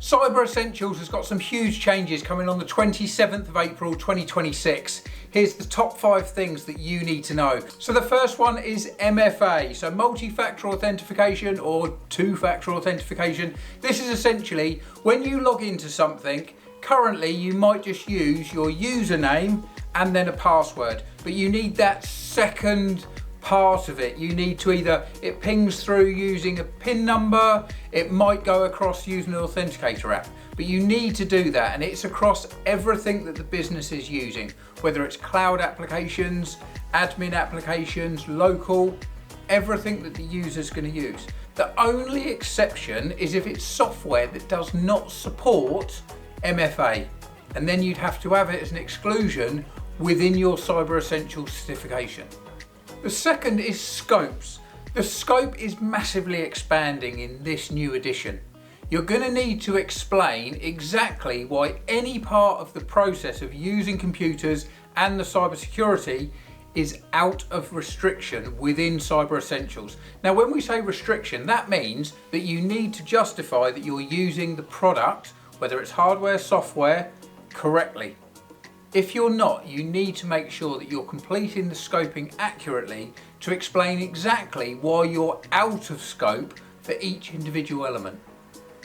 Cyber Essentials has got some huge changes coming on the 27th of April 2026. Here's the top 5 things that you need to know. So the first one is MFA, so multi-factor authentication or two-factor authentication. This is essentially when you log into something, currently you might just use your username and then a password, but you need that second part of it. You need to either, it pings through using a PIN number, it might go across using an authenticator app, but you need to do that, and it's across everything that the business is using, whether it's cloud applications, admin applications, local, everything that the user's going to use. The only exception is if it's software that does not support MFA, and then you'd have to have it as an exclusion within your Cyber Essentials certification. The second is scopes. The scope is massively expanding in this new edition. You're going to need to explain exactly why any part of the process of using computers and the cybersecurity is out of restriction within Cyber Essentials. Now, when we say restriction, that means that you need to justify that you're using the product, whether it's hardware, software, correctly. If you're not, you need to make sure that you're completing the scoping accurately to explain exactly why you're out of scope for each individual element.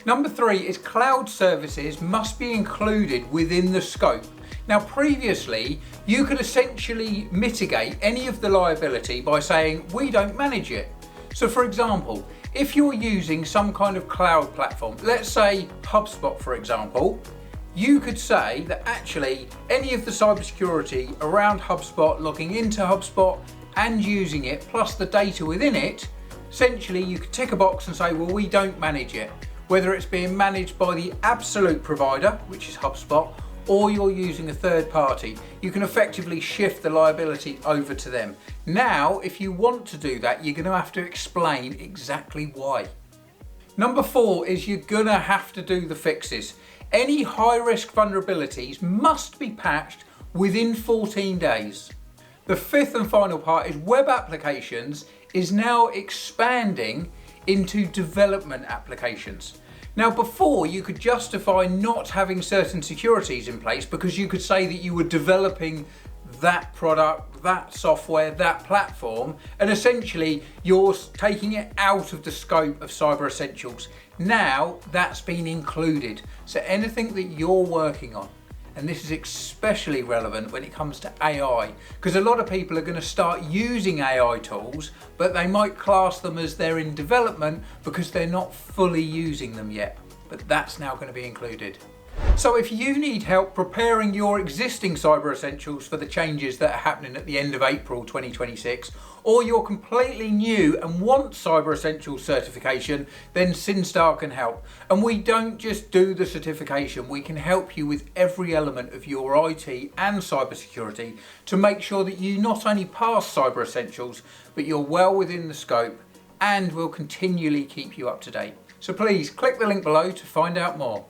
Number 3 is cloud services must be included within the scope. Now, previously, you could essentially mitigate any of the liability by saying, we don't manage it. So for example, if you're using some kind of cloud platform, let's say HubSpot, for example, you could say that actually any of the cybersecurity around HubSpot, logging into HubSpot and using it, plus the data within it, essentially you could tick a box and say, well, we don't manage it. Whether it's being managed by the absolute provider, which is HubSpot, or you're using a third party, you can effectively shift the liability over to them. Now, if you want to do that, you're going to have to explain exactly why. Number 4 is you're going to have to do the fixes. Any high-risk vulnerabilities must be patched within 14 days. The 5th and final part is web applications is now expanding into development applications. Now, before you could justify not having certain securities in place because you could say that you were developing that product, that software, that platform, and essentially you're taking it out of the scope of Cyber Essentials. Now that's been included. So anything that you're working on, and this is especially relevant when it comes to AI, because a lot of people are going to start using AI tools, but they might class them as they're in development because they're not fully using them yet. But that's now going to be included. So if you need help preparing your existing Cyber Essentials for the changes that are happening at the end of April 2026, or you're completely new and want Cyber Essentials certification, then Syn-Star can help. And we don't just do the certification, we can help you with every element of your IT and cybersecurity to make sure that you not only pass Cyber Essentials, but you're well within the scope, and we'll continually keep you up to date. So please click the link below to find out more.